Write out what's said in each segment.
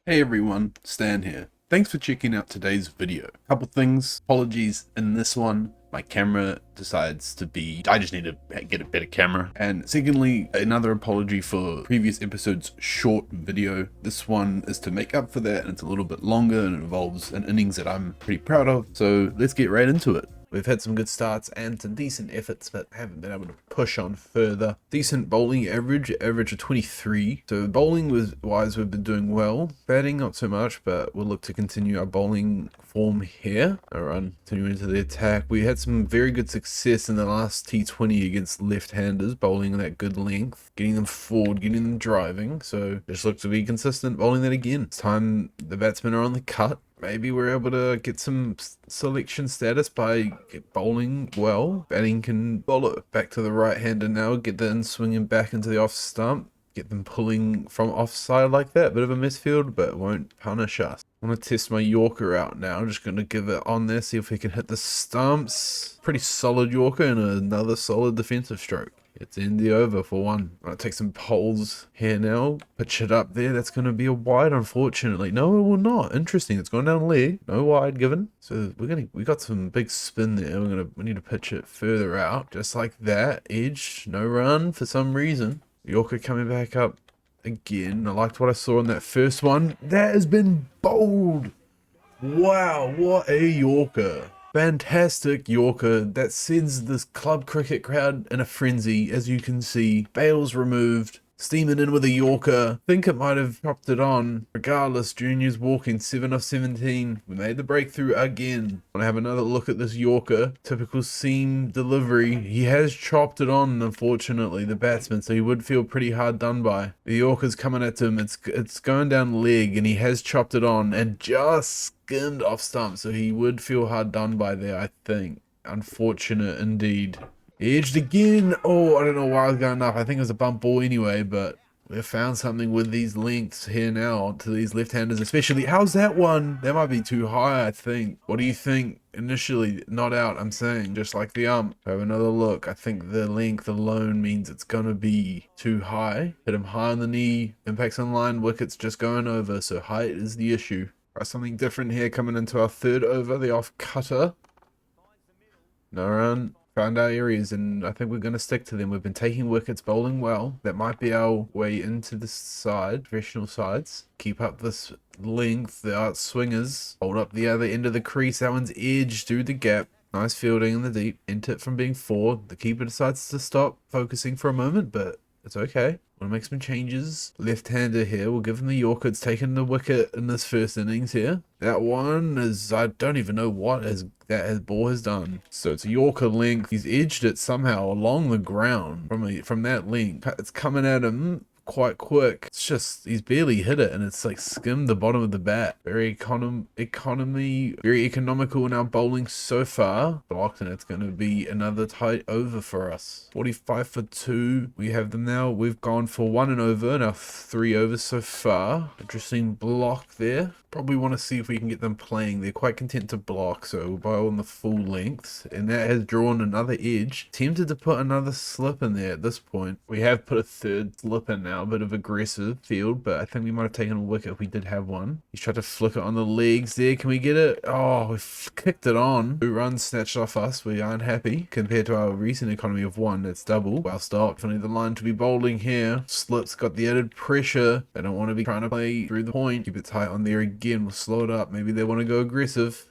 Hey everyone, Stan here. Thanks for checking out today's video. Couple things, apologies in this one. My camera decides to be, I just need to get a better camera. And secondly, another apology for previous episode's short video. This one is to make up for that, and it's a little bit longer and it involves an innings that I'm pretty proud of. So let's get right into it. We've had some good starts and some decent efforts, but haven't been able to push on further. Decent bowling average of 23. So bowling wise, we've been doing well. Batting, not so much, but we'll look to continue our bowling form here. Alright, continuing into the attack. We had some very good success in the last T20 against left-handers, bowling that good length, getting them forward, getting them driving. So just look to be consistent, bowling that again. It's time the batsmen are on the cut. Maybe we're able to get some selection status by bowling well. Batting can follow. Back to the right-hander now. Get the in-swinging back into the off stump. Get them pulling from offside like that. Bit of a misfield, but it won't punish us. I want to test my Yorker out now. I'm just going to give it on there, see if we can hit the stumps. Pretty solid Yorker and another solid defensive stroke. It's in the over for one. I'll take some poles here now. Pitch it up there. That's going to be a wide, unfortunately. No, it will not. Interesting. It's going down leg. No wide given. So we got some big spin there. We need to pitch it further out. Just like that. Edge. No run for some reason. Yorker coming back up again. I liked what I saw in that first one. That has been bowled. Wow, what a Yorker. Fantastic Yorker that sends this club cricket crowd in a frenzy, as you can see. Bails removed, steaming in with a Yorker. Think it might have chopped it on. Regardless, Junior's walking 7 of 17. We made the breakthrough again. Want to have another look at this Yorker. Typical seam delivery. He has chopped it on, unfortunately, the batsman, so he would feel pretty hard done by. The Yorker's coming at him. It's going down leg, and he has chopped it on and just skimmed off stump, so he would feel hard done by there, I think. Unfortunate indeed. Edged again. Oh, I don't know why I was going up. I think it was a bump ball anyway, but we've found something with these lengths here now to these left-handers especially. How's that one? That might be too high, I think. What do you think? Initially, not out, I'm saying, just like the ump. Have another look. I think the length alone means it's gonna be too high. Hit him high on the knee. Impacts on line. Wicket's just going over, so height is the issue. Try something different here coming into our third over. The off cutter. No run. Found our areas, and I think we're going to stick to them. We've been taking wickets, bowling well. That might be our way into the side, professional sides. Keep up this length. The out swingers. Hold up the other end of the crease. That one's edged through the gap. Nice fielding in the deep. Int it from being 4. The keeper decides to stop focusing for a moment, but it's okay. Want to make some changes. Left-hander here. We'll give him the Yorker. It's taken the wicket in this first innings here. That one is, I don't even know what that ball has done. So it's a Yorker length. He's edged it somehow along the ground from that length. It's coming at him quite quick. It's just, he's barely hit it, and it's like skimmed the bottom of the bat. Very very economical in our bowling so far. Blocked, and it's going to be another tight over for us. 45 for 2. We have them now. We've gone for 1 and over in our 3 overs so far. Interesting block there. Probably want to see if we can get them playing. They're quite content to block, so we'll bowl on the full length, and that has drawn another edge. Tempted to put another slip in there at this point. We have put a third slip in now, a bit of aggressive field, but I think we might have taken a wicket if we did have one. He's tried to flick it on the legs there. Can we get it? Oh, we've kicked it on. 2 runs snatched off us. We aren't happy. Compared to our recent economy of 1, that's double. Well stopped. Finally the line to be bowling here. Slip's got the added pressure. They don't want to be trying to play through the point. Keep it tight on there again. We'll slow it up. Maybe they want to go aggressive.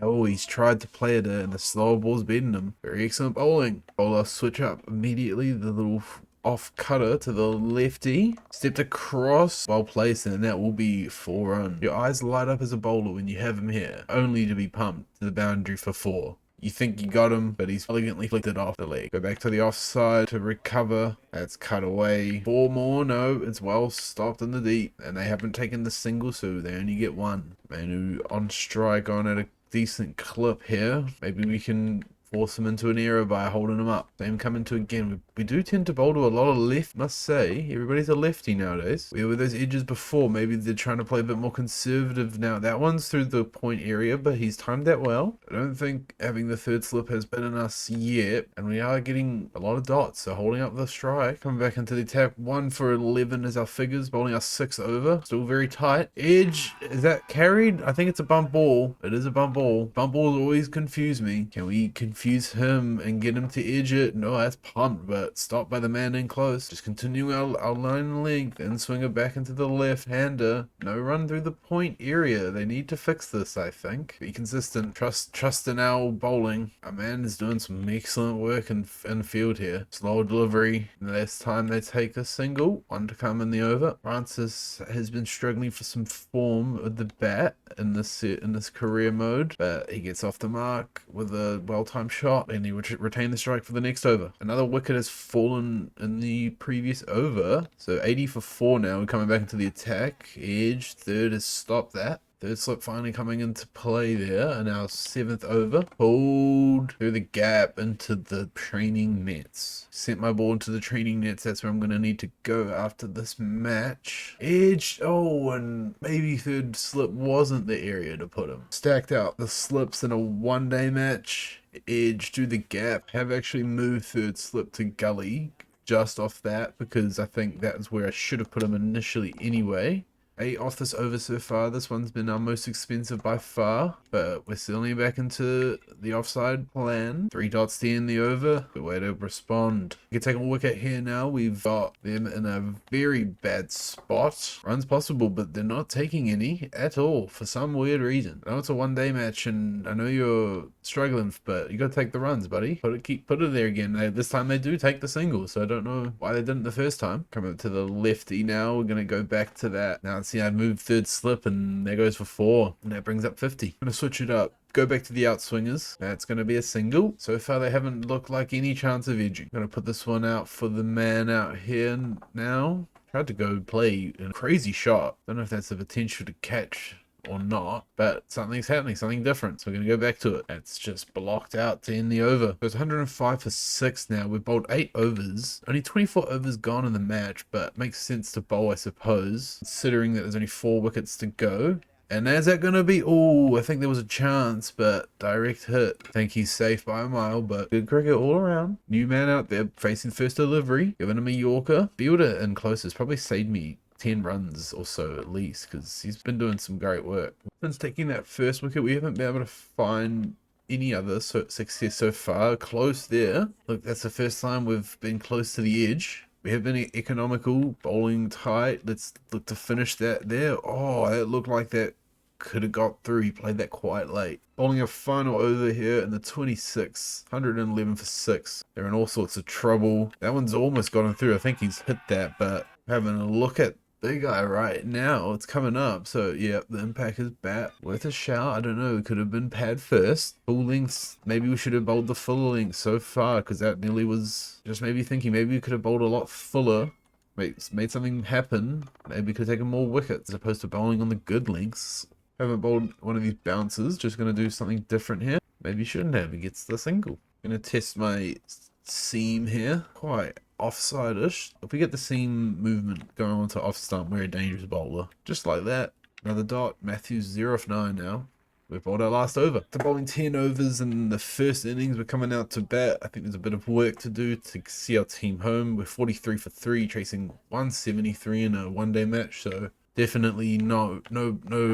Oh, he's tried to play it and the slower ball's beating him. Very excellent bowling. Bowler switch up immediately. The little off cutter to the lefty. Stepped across. Well placed, and that will be 4 runs. Your eyes light up as a bowler when you have him here, only to be pumped to the boundary for 4. You think you got him, but he's elegantly flicked it off the leg. Go back to the offside to recover. That's cut away. 4 more. No, it's well stopped in the deep. And they haven't taken the single, so they only get 1. Manu on strike on at a decent clip here. Maybe we can force him into an error by holding him up. Same coming to again. We do tend to bowl to a lot of left, must say. Everybody's a lefty nowadays. We were those edges before. Maybe they're trying to play a bit more conservative now. That one's through the point area, but he's timed that well. I don't think having the third slip has been in us yet, and we are getting a lot of dots. So holding up the strike, coming back into the attack. 1 for 11 is our figures, bowling us 6 over. Still very tight. Edge, is that carried? I think it's a bump ball. It is a bump ball. Bump balls always confuse me. Can we confuse him and get him to edge it? No, that's pumped, but stopped by the man in close. Just continue our line length and swing it back into the left-hander. No run through the point area. They need to fix this, I think. Be consistent. Trust in our bowling. Our man is doing some excellent work in field here. Slow delivery. Last time they take a single. 1 to come in the over. Francis has been struggling for some form with the bat in this career mode, but he gets off the mark with a well-timed shot, and he would retain the strike for the next over. Another wicket has fallen in the previous over, so 80 for 4 now. We're coming back into the attack. Edge, third has stopped that. Third slip finally coming into play there, and our 7th over. Pulled through the gap into the training nets. Sent my ball into the training nets. That's where I'm going to need to go after this match. Edge, oh, and maybe third slip wasn't the area to put him. Stacked out the slips in a one-day match. Edge through the gap. Have actually moved third slip to gully just off that, because I think that's where I should have put him initially anyway. 8 off this over so far. This one's been our most expensive by far, but we're still only back into the offside plan. 3 dots to end the over. Good way to respond. We can take a wicket here now. We've got them in a very bad spot. Runs possible, but they're not taking any at all for some weird reason. I know it's a one-day match, and I know you're struggling, but you got to take the runs, buddy. Put it there again. This time they do take the single, so I don't know why they didn't the first time. Come up to the lefty now. We're gonna go back to that. Now see, I moved third slip, and there goes for 4, and that brings up 50. I'm gonna switch it up. Go back to the outswingers. That's going to be a single. So far, they haven't looked like any chance of edging. Going to put this one out for the man out here now. Tried to go play a crazy shot. Don't know if that's the potential to catch or not, but something's happening, something different. So we're going to go back to it. It's just blocked out to end the over. So it's 105 for 6 now. We've bowled 8 overs. Only 24 overs gone in the match, but makes sense to bowl, I suppose, considering that there's only 4 wickets to go. And is that going to be... Oh, I think there was a chance, but direct hit. I think he's safe by a mile, but good cricket all around. New man out there facing first delivery. Giving him a Yorker. Fielder in closest. Probably saved me 10 runs or so at least, because he's been doing some great work. Since taking that first wicket, we haven't been able to find any other success so far. Close there. Look, that's the first time we've been close to the edge. We have been economical, bowling tight. Let's look to finish that there. Oh, that looked like that could have got through. He played that quite late. Bowling a final over here in the 26, 111 for 6. They're in all sorts of trouble. That one's almost gotten through. I think he's hit that, but having a look at the guy right now, it's coming up. So yeah, the impact is bat worth a shout. I don't know, it could have been pad first. Full length, maybe we should have bowled the full length so far, because that nearly was just maybe thinking maybe we could have bowled a lot fuller. Made something happen. Maybe we could have taken more wickets as opposed to bowling on the good lengths. Haven't bowled one of these bounces. Just going to do something different here. Maybe shouldn't have. He gets the single. Going to test my seam here. Quite offside-ish. If we get the seam movement going on to off stump, we're a dangerous bowler. Just like that. Another dot. Matthews 0 of 9 now. We've bowled our last over. After bowling 10 overs in the first innings, we're coming out to bat. I think there's a bit of work to do to see our team home. We're 43 for 3, chasing 173 in a one-day match, so definitely no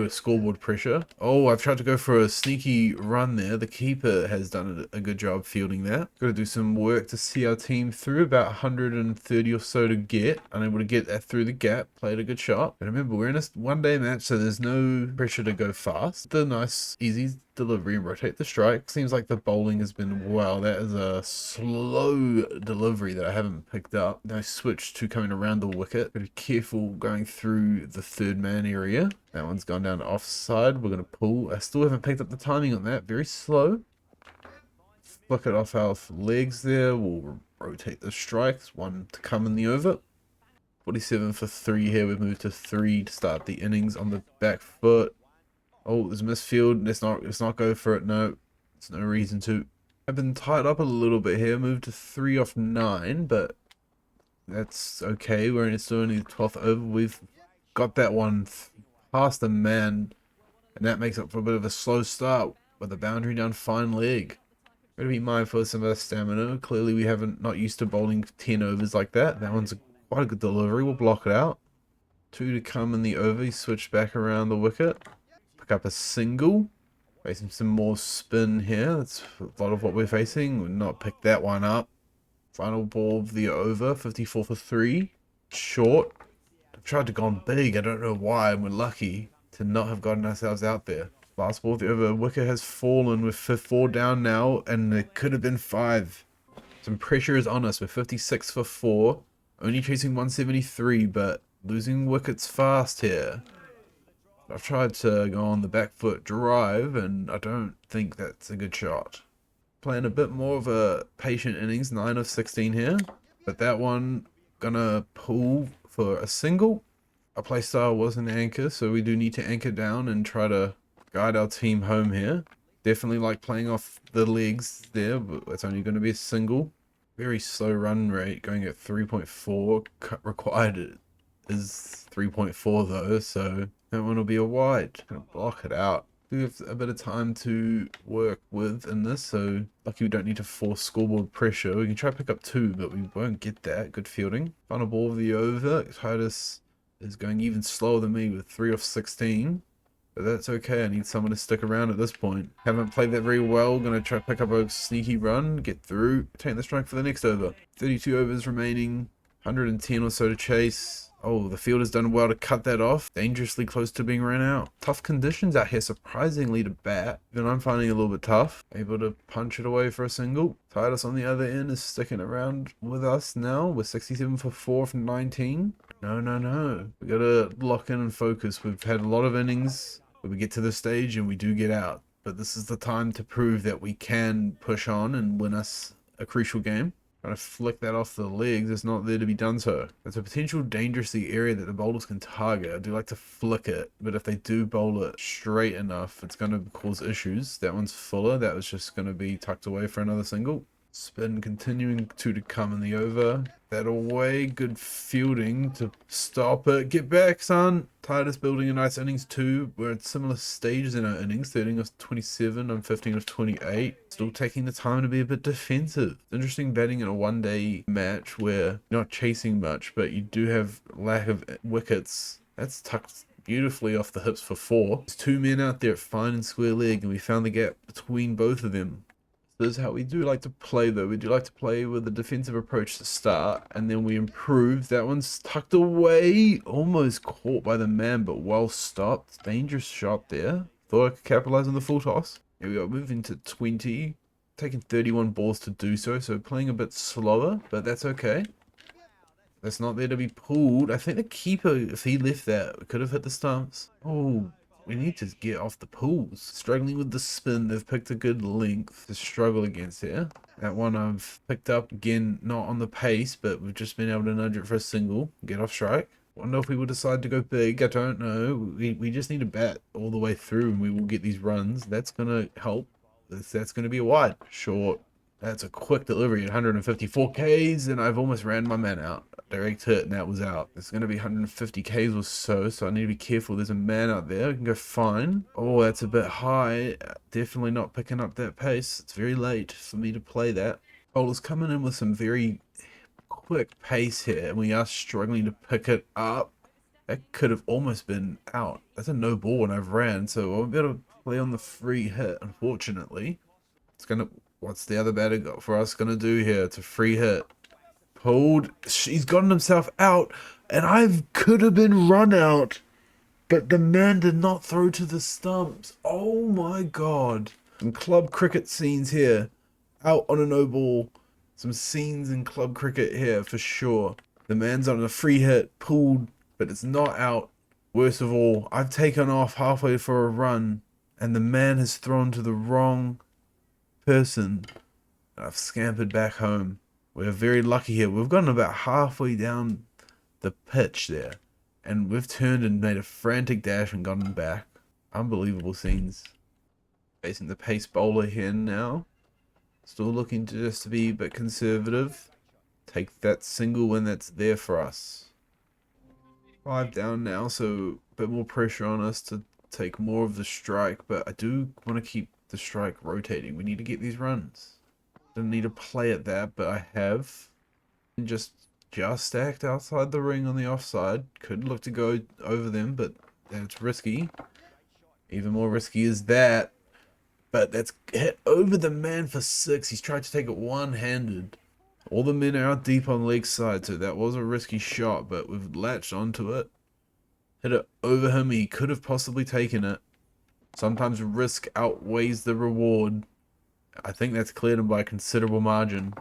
scoreboard pressure. Oh, I've tried to go for a sneaky run there. The keeper has done a good job fielding that. Got to do some work to see our team through. About 130 or so to get. Unable to get that through the gap. Played a good shot. But remember, we're in a one-day match, so there's no pressure to go fast. The nice, easy delivery and rotate the strike. Seems like the bowling has been well. That is a slow delivery that I haven't picked up. Now switch to coming around the wicket. Be careful going through the third man area. That one's gone down to offside. We're going to pull. I still haven't picked up the timing on that. Very slow. Flick it off our legs there. We'll rotate the strikes. 1 to come in the over. 47 for 3 here. We've moved to 3 to start the innings on the back foot. Oh, there's a misfield. Let's not go for it. No, there's no reason to. I've been tied up a little bit here, moved to 3 off 9, but that's okay. We're still only the 12th over. We've got that one past the man, and that makes up for a bit of a slow start with a boundary down fine leg. Gotta be mindful of some of our stamina. Clearly we haven't not used to bowling 10 overs like that. That one's quite a good delivery. We'll block it out. 2 to come in the over. He switched back around the wicket. Pick up a single. Facing some more spin here. That's a lot of what we're facing. We'll not pick that one up. Final ball of the over. 54 for 3. Short. I've tried to go on big. I don't know why. And we're lucky to not have gotten ourselves out there. Last ball of the over. Wicket has fallen with 4 down now. And it could have been 5. Some pressure is on us. We're 56 for 4. Only chasing 173. But losing wickets fast here. I've tried to go on the back foot drive, and I don't think that's a good shot. Playing a bit more of a patient innings, 9 of 16 here. But that one, gonna pull for a single. Our playstyle was an anchor, so we do need to anchor down and try to guide our team home here. Definitely like playing off the legs there, but it's only going to be a single. Very slow run rate, going at 3.4. Required is 3.4 though, so that one will be a wide. Gonna block it out. We have a bit of time to work with in this, so lucky we don't need to force scoreboard pressure. We can try to pick up 2, but we won't get that. Good fielding. Final ball of the over. Titus is going even slower than me with 3 off 16. But that's okay. I need someone to stick around at this point. Haven't played that very well. Gonna try to pick up a sneaky run, get through, take the strike for the next over. 32 overs remaining, 110 or so to chase. Oh, the fielder's done well to cut that off. Dangerously close to being ran out. Tough conditions out here, surprisingly, to bat. Even I'm finding it a little bit tough. Able to punch it away for a single. Titus on the other end is sticking around with us now. We're 67 for 4 from 19. No. We gotta lock in and focus. We've had a lot of innings where we get to this stage and we do get out. But this is the time to prove that we can push on and win us a crucial game. Trying to flick that off the legs, it's not there to be done so. It's a potential dangerously area that the bowlers can target. I do like to flick it, but if they do bowl it straight enough, it's going to cause issues. That one's fuller. That was just going to be tucked away for another single. Spin continuing, 2 to come in the over. That away, good fielding to stop it. Get back, son. Titus building a nice innings too. We're at similar stages in our innings. 13 of 27, I'm 15 of 28. Still taking the time to be a bit defensive. Interesting batting in a one-day match where you're not chasing much, but you do have lack of wickets. That's tucked beautifully off the hips for 4. There's 2 men out there at fine and square leg, and we found the gap between both of them. This is how we do like to play though. We do like to play with a defensive approach to start, and then we improve. That one's tucked away, almost caught by the man, but well stopped. Dangerous shot there. Thought I could capitalize on the full toss. Here we go, moving to 20. Taking 31 balls to do so, so playing a bit slower, but that's okay. That's not there to be pulled. I think the keeper, if he left that, could have hit the stumps. Oh, we need to get off the pools. Struggling with the spin. They've picked a good length to struggle against here. That one I've picked up again, not on the pace, but we've just been able to nudge it for a single. Get off strike. Wonder if we will decide to go big. I don't know. We just need to bat all the way through and we will get these runs. That's going to help. That's going to be a wide. Short. That's a quick delivery at 154 Ks, and I've almost ran my man out. Direct hit, and that was out. It's going to be 150 Ks or so I need to be careful. There's a man out there. I can go fine. Oh, that's a bit high. Definitely not picking up that pace. It's very late for me to play that. Bowler's coming in with some very quick pace here, and we are struggling to pick it up. That could have almost been out. That's a no ball when I've ran, so I won't be able to play on the free hit, unfortunately. It's going to... What's the other batter got for us going to do here? It's a free hit. Pulled. He's gotten himself out. And I could have been run out. But the man did not throw to the stumps. Oh my god. Some club cricket scenes here. Out on a no ball. Some scenes in club cricket here for sure. The man's on a free hit. Pulled. But it's not out. Worst of all, I've taken off halfway for a run. And the man has thrown to the wrong person. I've scampered back home. We're very lucky here. We've gotten about halfway down the pitch there, and we've turned and made a frantic dash and gotten back. Unbelievable scenes. Facing the pace bowler here now. Still looking to just to be a bit conservative. Take that single when that's there for us. 5 down now, so a bit more pressure on us to take more of the strike, but I do want to keep the strike rotating. We need to get these runs. Didn't need to play at that, but I have. And just stacked outside the ring on the offside. Could look to go over them, but that's risky. Even more risky is that. But that's hit over the man for 6. He's tried to take it one-handed. All the men are out deep on leg side, so that was a risky shot, but we've latched onto it. Hit it over him. He could have possibly taken it. Sometimes risk outweighs the reward. I think that's cleared him by a considerable margin.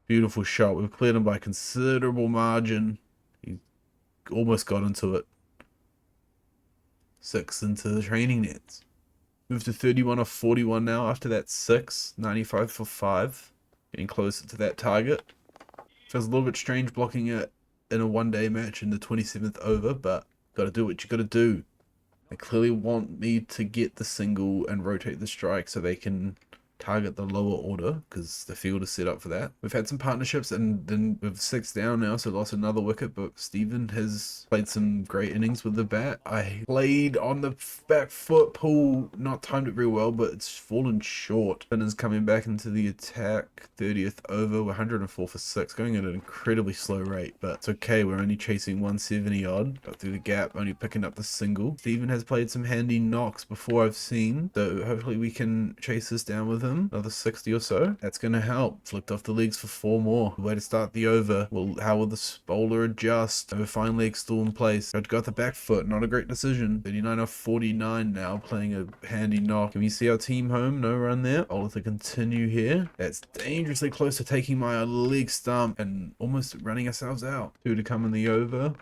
Beautiful shot. We've cleared him by considerable margin. He almost got into it. 6 into the training nets. Move to 31 off 41 now after that 6. 95 for 5. Getting closer to that target. Feels a little bit strange blocking it in a one-day match in the 27th over, but gotta do what you gotta do. They clearly want me to get the single and rotate the strike so they can target the lower order because the field is set up for that. We've had some partnerships and then with 6 down now, so lost another wicket, but Stephen has played some great innings with the bat. I played on the back foot pull, not timed it very well, but it's fallen short. Finn is coming back into the attack. 30th over, 104 for 6, going at an incredibly slow rate, but it's okay. We're only chasing 170 odd. Got through the gap, only picking up the single. Stephen has played some handy knocks before I've seen, so hopefully we can chase this down with him. Another 60 or so. That's going to help. Flicked off the legs for 4 more. Way to start the over. Well, how will the bowler adjust? Over fine leg still in place. Got the back foot. Not a great decision. 39 off 49 now. Playing a handy knock. Can we see our team home? No run there. Bowler to continue here. That's dangerously close to taking my leg stump and almost running ourselves out. 2 to come in the over.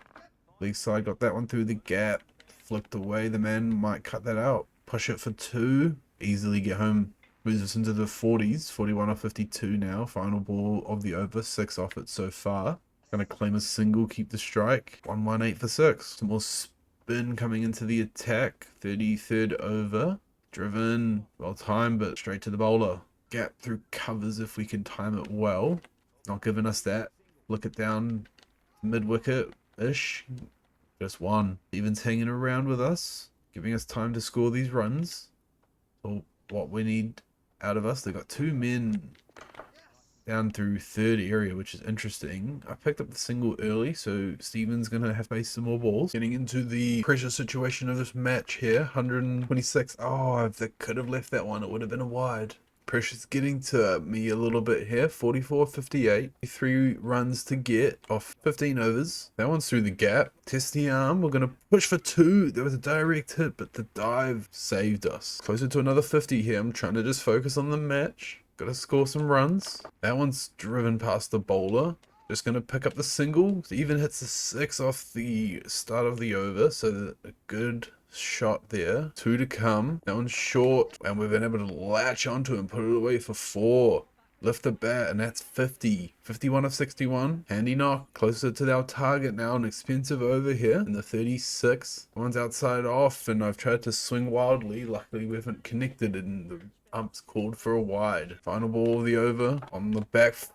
Leg side got that one through the gap. Flicked away. The man might cut that out. Push it for 2. Easily get home. Moves us into the 40s, 41 off 52 now. Final ball of the over, 6 off it so far. Gonna claim a single, keep the strike. 118 for 6. Some more spin coming into the attack. 33rd over. Driven, well timed, but straight to the bowler. Gap through covers if we can time it well. Not giving us that. Look it down mid-wicket-ish. Just 1. Even's hanging around with us, giving us time to score these runs. So what we need out of us. They've got 2 men down through 3rd area, which is interesting. I picked up the single early, so Stephen's going to have to face some more balls. Getting into the pressure situation of this match here. 126. Oh, if they could have left that one, it would have been a wide. Pressure's getting to me a little bit here. 44-58. 3 runs to get off 15 overs. That one's through the gap. Test the arm. We're going to push for 2. There was a direct hit, but the dive saved us. Closer to another 50 here. I'm trying to just focus on the match. Got to score some runs. That one's driven past the bowler. Just going to pick up the single. Even hits the 6 off the start of the over. So a good shot there. 2 to come. That one's short, and we've been able to latch onto and put it away for 4. Lift the bat, and that's 50. 51 of 61. Handy knock. Closer to our target now. An expensive over here in the 36. One's outside off, and I've tried to swing wildly. Luckily, we haven't connected, and the ump's called for a wide. Final ball of the over on the back foot.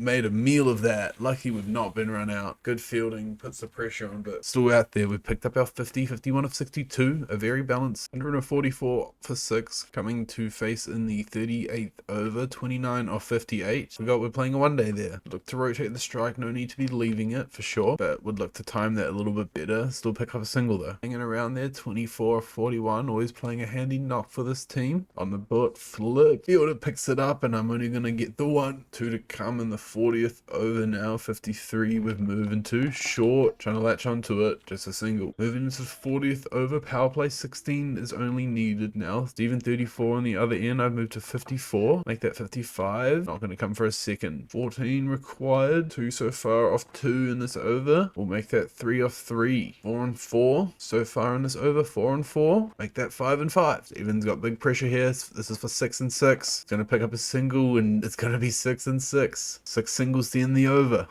Made a meal of that. Lucky we've not been run out. Good fielding, puts the pressure on, but still out there. We've picked up our 50, 51 of 62. A very balanced 144 for 6. Coming to face in the 38th over. 29 off 58. We're playing a one day there. Look to rotate the strike. No need to be leaving it for sure, but would look to time that a little bit better. Still pick up a single though. Hanging around there. 24 off 41. Always playing a handy knock for this team. On the boot, flick. Fielder picks it up, and I'm only going to get the 1. 2 to come in the 40th over now. 53 with moving to short, trying to latch onto it. Just a single. Moving into the 40th over. Power play 16 is only needed now. Stephen 34 on the other end. I've moved to 54. Make that 55. Not going to come for a second. 14 required. 2 so far off 2 in this over. We'll make that 3 off 3. 4 and 4 so far in this over. 4 and 4. Make that 5 and 5. Stephen's got big pressure here. This is for 6 and 6. It's going to pick up a single, and it's going to be 6 and 6. 6 singles to end the over.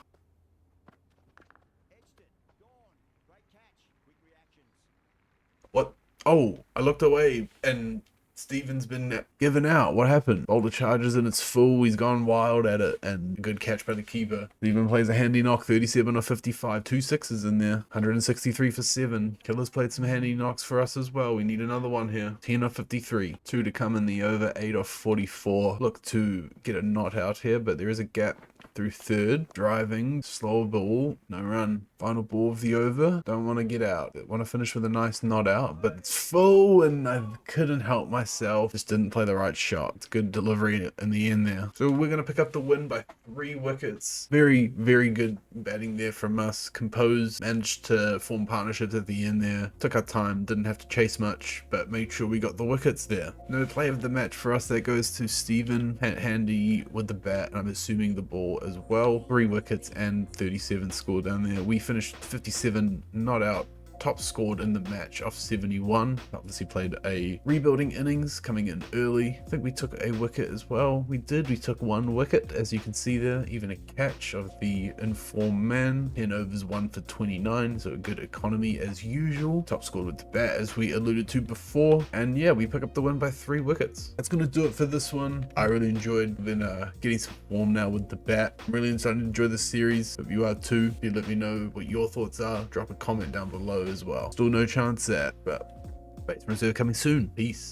What? Oh, I looked away and Steven's been given out. What happened? Boulder charges and it's full. He's gone wild at it, and good catch by the keeper. Steven plays a handy knock, 37 of 55, 2 sixes in there, 163 for 7. Killer's played some handy knocks for us as well. We need another one here. 10 of 53, 2 to come in the over, 8 of 44. Look to get a knot out here, but there is a gap through third. Driving, slow ball, no run. Final ball of the over. Don't want to get out. Want to finish with a nice knot out, but it's full and I couldn't help myself. Just didn't play the right shot. It's good delivery in the end there. So we're going to pick up the win by 3 wickets. Very, very good batting there from us. Composed, managed to form partnerships at the end there. Took our time, didn't have to chase much, but made sure we got the wickets there. No play of the match for us. That goes to Steven. Handy with the bat, and I'm assuming the ball as well. 3 wickets and 37 scored down there. We finished 57 not out. Top scored in the match off 71. Obviously played a rebuilding innings coming in early. I think we took a wicket as well. We did. We took 1 wicket, as you can see there. Even a catch of the informed man. 10 overs, 1 for 29. So a good economy as usual. Top scored with the bat, as we alluded to before. And yeah, we pick up the win by 3 wickets. That's going to do it for this one. I really enjoyed getting some form now with the bat. I'm really starting to enjoy this series. If you are too, you let me know what your thoughts are. Drop a comment down below as well. Still no chance at, but Batsman Reserve coming soon. Peace.